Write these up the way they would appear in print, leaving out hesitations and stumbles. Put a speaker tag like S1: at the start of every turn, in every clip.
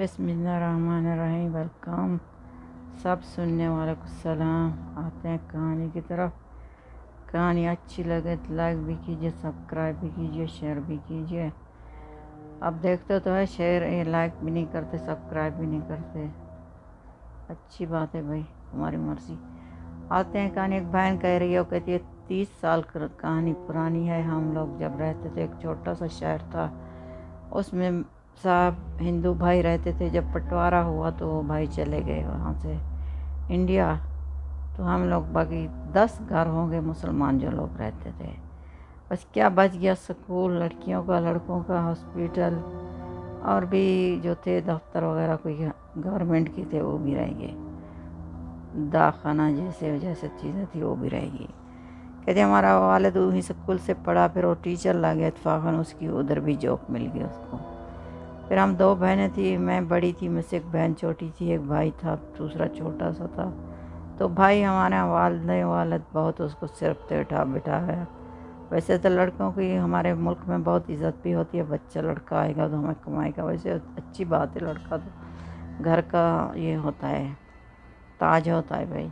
S1: बिस्मिल्लाहिर्रहमानिर्रहीम। वेलकम सब सुनने वालों को सलाम। आते हैं कहानी की तरफ। कहानी अच्छी लगे तो लाइक भी कीजिए, सब्सक्राइब भी कीजिए, शेयर भी कीजिए। अब देखते तो है, शेयर ये लाइक भी नहीं करते, सब्सक्राइब भी नहीं करते। अच्छी बात है भाई, तुम्हारी मर्जी। आते हैं कहानी। एक बहन कह रही है, वो कहती है 30 साल कहानी पुरानी है। हम लोग जब रहते थे, एक छोटा सा शहर था, उसमें साहब हिंदू भाई रहते थे। जब बंटवारा हुआ तो वो भाई चले गए वहाँ से इंडिया। तो हम लोग बाकी 10 घर होंगे मुसलमान जो लोग रहते थे। बस क्या बच गया, स्कूल लड़कियों का, लड़कों का, हॉस्पिटल और भी जो थे दफ्तर वगैरह कोई गवर्नमेंट के थे वो भी रह गए। दाखाना जैसे जैसे चीज़ें थी वो भी रहेगी। कहते हमारा वालिद वहीं स्कूल से पढ़ा, फिर वो टीचर लग गया इत्फाकन, उसकी उधर भी जॉब मिल गई उसको। फिर हम 2 बहनें थी, मैं बड़ी थी, मुझसे एक बहन छोटी थी, एक भाई था दूसरा छोटा सा था। तो भाई हमारे वालिद बहुत उसको सिर पे उठा बिठाया। वैसे तो लड़कों की हमारे मुल्क में बहुत इज़्ज़त भी होती है, बच्चा लड़का आएगा तो हमें कमाएगा, वैसे अच्छी बात है। लड़का तो घर का ये होता है, ताज होता है भाई।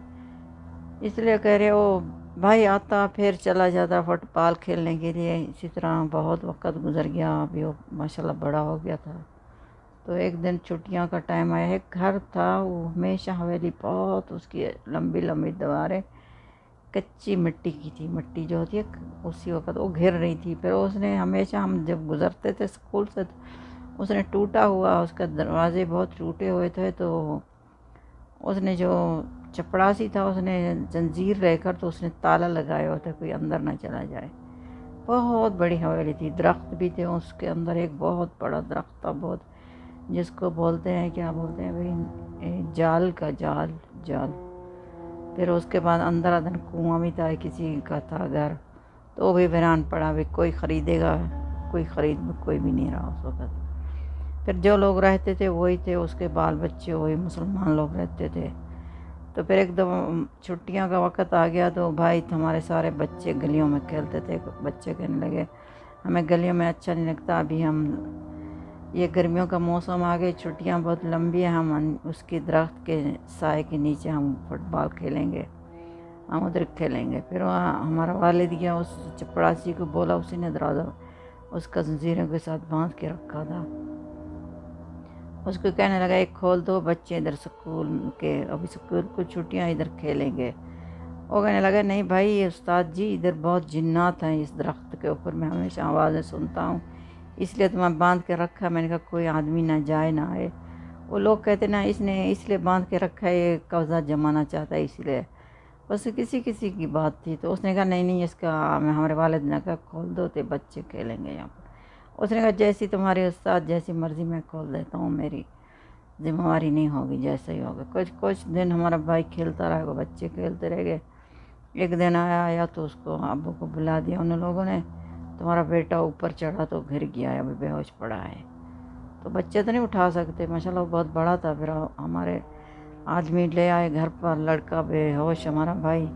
S1: इसलिए कह रहे वो भाई आता फिर चला जाता फुटबॉल खेलने के लिए। इसी तरह बहुत वक्त गुजर गया। अभी वो माशाल्लाह बड़ा हो गया था। तो एक दिन छुट्टियां का टाइम आया, एक घर था, वो हमेशा हवेली बहुत उसकी लंबी लंबी दीवारें कच्ची मिट्टी की थी। मिट्टी जो होती है उसी वक्त वो घिर रही थी। फिर उसने हमेशा, हम जब गुजरते थे स्कूल से, तो उसने टूटा हुआ, उसका दरवाजे बहुत टूटे हुए थे। तो उसने जो चपड़ासी था उसने जंजीर रहकर तो उसने ताला लगाया हुआ था, कोई अंदर ना चला जाए। बहुत बड़ी हवेली थी, दरख्त भी थे उसके अंदर। एक बहुत बड़ा दरख्त था, बहुत, जिसको बोलते हैं, क्या बोलते हैं भाई, जाल का जाल जाल। फिर उसके बाद अंदर अंदर कुआं भी था, किसी का था घर, तो वो भी वीरान पड़ा। भी कोई ख़रीदेगा, कोई ख़रीद में कोई भी नहीं रहा उस वक्त। फिर जो लोग रहते थे वही थे, उसके बाल बच्चे वही मुसलमान लोग रहते थे। तो फिर एकदम छुट्टियां का वक़्त आ गया तो भाई हमारे सारे बच्चे गलियों में खेलते थे। बच्चे कहने लगे हमें गलियों में अच्छा नहीं लगता, अभी हम, ये गर्मियों का मौसम आ गया, छुट्टियां बहुत लंबी हैं, हम उसके दरख्त के साए के नीचे हम फुटबॉल खेलेंगे, हम उधर खेलेंगे। फिर वहाँ हमारा वालिद गया, उस चपड़ासी को बोला, उसी ने दरवाज़ा उसका जंजीरों के साथ बांध के रखा था। उसको कहने लगा एक खोल दो, बच्चे इधर स्कूल के, अभी स्कूल को छुट्टियां, इधर खेलेंगे। वो कहने लगा नहीं भाई उस्ताद जी, इधर बहुत जिन्नात हैं इस दरख्त के ऊपर, मैं हमेशा आवाज़ें सुनता हूँ, इसलिए तो मैं बांध के रखा। मैंने कहा कोई आदमी ना जाए ना आए। वो लोग कहते ना इसने इसलिए बांध के रखा है, ये कब्ज़ा जमाना चाहता है इसलिए। बस किसी किसी की बात थी। तो उसने कहा नहीं नहीं, इसका हमारे वालिद ने कहा खोल दो, तो बच्चे खेलेंगे यहाँ पर। उसने कहा जैसी तुम्हारी उस्ताद, जैसी मर्ज़ी मैं खोल देता हूँ, मेरी जिम्मेवारी नहीं होगी, जैसा ही होगा। कुछ कुछ दिन हमारा भाई खेलता रहेगा, बच्चे खेलते रह गए। एक दिन आया तो उसको अब्बू को बुला दिया उन लोगों ने, तुम्हारा बेटा ऊपर चढ़ा तो गिर गया है, अभी बेहोश पड़ा है। तो बच्चे तो नहीं उठा सकते, माशाल्लाह बहुत बड़ा था। फिर हमारे आदमी ले आए घर पर, लड़का बेहोश, हमारा भाई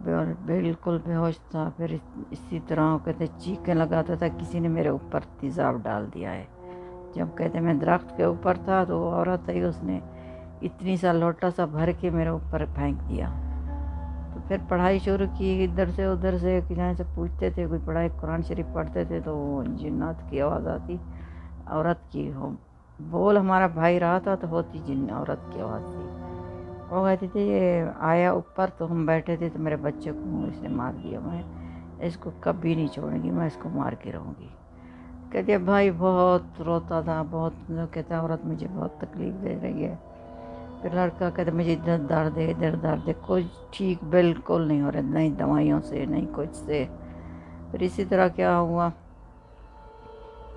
S1: बिल्कुल बेहोश था। फिर इसी तरह कहते चीखें लगाता था, किसी ने मेरे ऊपर तेज़ाब डाल दिया है। जब कहते मैं दरख्त के ऊपर था तो औरत आई, उसने इतनी सा लोटा सा भर के मेरे ऊपर फेंक दिया। तो फिर पढ़ाई शुरू की, इधर से उधर से किसी से पूछते थे, कोई पढ़ाई कुरान शरीफ पढ़ते थे तो जिन्नात की आवाज़ आती, औरत की हो बोल। हमारा भाई रहा था तो होती जिन औरत की आवाज़ थी। वो कहती थी ये आया ऊपर, तो हम बैठे थे, तो मेरे बच्चे को इसने मार दिया, मैं इसको कभी नहीं छोड़ूंगी, मैं इसको मार के रहूँगी। कहती है भाई बहुत रोता था, बहुत कहता औरत मुझे बहुत तकलीफ़ दे रही है। फिर लड़का कहता मुझे इधर दर्द है, इधर दर्द है, कुछ ठीक बिल्कुल नहीं हो रहा, नहीं दवाइयों से नहीं कुछ से। फिर इसी तरह क्या हुआ,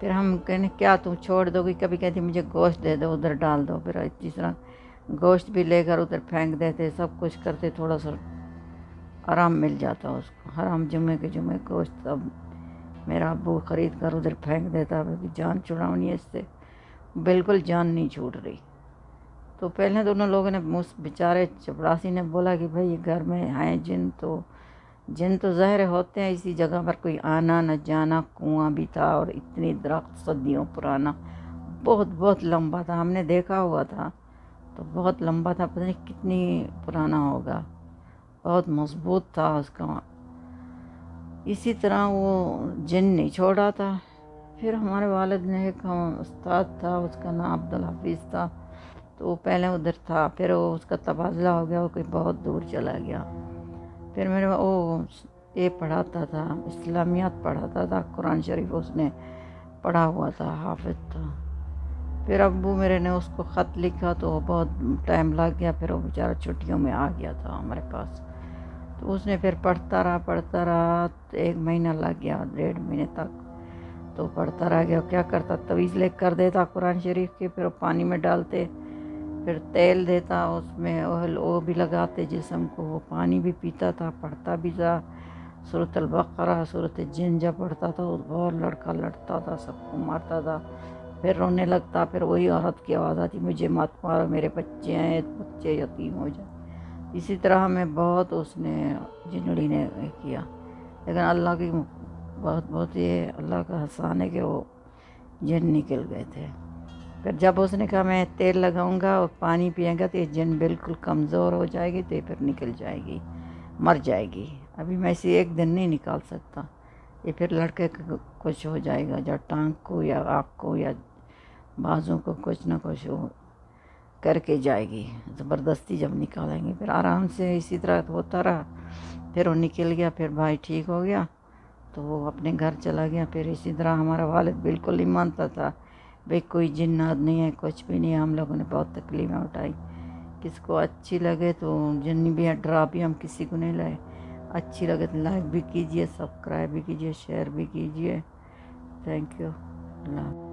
S1: फिर हम कहने क्या तुम छोड़ दोगी, कभी कहती मुझे गोश्त दे दो, उधर डाल दो। फिर इसी तरह गोश्त भी लेकर उधर फेंक देते, सब कुछ करते, थोड़ा सा आराम मिल जाता उसको। हर हम जुम्मे के जुम्मे गोश्त अब मेरा अब्बू ख़रीद कर उधर फेंक देता, जान छुड़ानी है इससे, बिल्कुल जान नहीं छूट रही। तो पहले तो उन लोगों ने, उस बेचारे चपरासी ने बोला कि भाई ये घर में हैं जिन, तो जिन तो ज़ाहिर होते हैं, इसी जगह पर कोई आना न जाना, कुआं भी था और इतनी दरख्त सदियों पुराना, بہت بہت لمبا تھا، ہم نے دیکھا ہوا تھا تو بہت لمبا تھا، پتہ نہیں کتنی پرانا ہوگا، بہت مضبوط تھا اس کا۔ اسی طرح وہ جن نہیں چھوڑا تھا۔ پھر ہمارے والد نے ایک استاد تھا، اس کا نام عبدالحفیظ تھا، تو وہ پہلے ادھر تھا، پھر وہ اس کا تبادلہ ہو گیا، وہ کوئی بہت دور چلا گیا۔ پھر میرے وہ یہ پڑھاتا تھا، اسلامیات پڑھاتا تھا، قرآن شریف اس نے پڑھا ہوا تھا، حافظ تھا۔ پھر ابو میرے نے اس کو خط لکھا تو بہت ٹائم لگ گیا، پھر وہ بیچارہ چھٹیوں میں آ گیا تھا ہمارے پاس، تو اس نے پھر پڑھتا رہا، 1 مہینہ لگ گیا، 1.5 مہینے تک تو پڑھتا رہ گیا۔ کیا کرتا، تویز لکھ کر دیتا قرآن شریف کی، پھر وہ پانی میں ڈالتے، پھر تیل دیتا اس میں، وہ بھی لگاتے جسم کو، وہ پانی بھی پیتا تھا، پڑھتا بھی تھا سورۃ البقرہ، سورۃ الجن جب پڑھتا تھا وہ بہت لڑکا لڑتا تھا، سب کو مارتا تھا، پھر رونے لگتا، پھر وہی عورت کی آواز آتی، مجھے مت مارو، میرے بچے ہیں، بچے یتیم ہو جائیں۔ اسی طرح ہمیں بہت اس نے جنڑی نے کیا، لیکن اللہ کی بہت بہت یہ اللہ کا احسان ہے کہ وہ جن نکل گئے تھے۔ پھر جب اس نے کہا میں تیل لگاؤں گا اور پانی پیئے گا تو یہ جن بالکل کمزور ہو جائے گی، تو یہ پھر نکل جائے گی، مر جائے گی، ابھی میں اسے 1 دن نہیں نکال سکتا، یہ پھر لڑکے کو کچھ ہو جائے گا، یا ٹانگ کو یا آنکھ کو یا بازوں کو کچھ نہ کچھ وہ کر کے جائے گی، زبردستی جب نکالیں گے۔ پھر آرام سے اسی طرح ہوتا رہا، پھر وہ نکل گیا، پھر بھائی ٹھیک ہو گیا تو وہ اپنے گھر چلا گیا۔ پھر اسی طرح ہمارا والد بالکل نہیں مانتا تھا، بھئی کوئی جنات نہیں ہے، کچھ بھی نہیں ہے۔ ہم لوگوں نے بہت تکلیفیں اٹھائی، کس کو اچھی لگے تو جن بھی ہے، ڈرا بھی ہم کسی کو نہیں لائے، اچھی لگے تو لائک بھی کیجئے، سبسکرائب بھی کیجئے، شیئر بھی کیجئے۔ تھینک یو، اللہ حافظ۔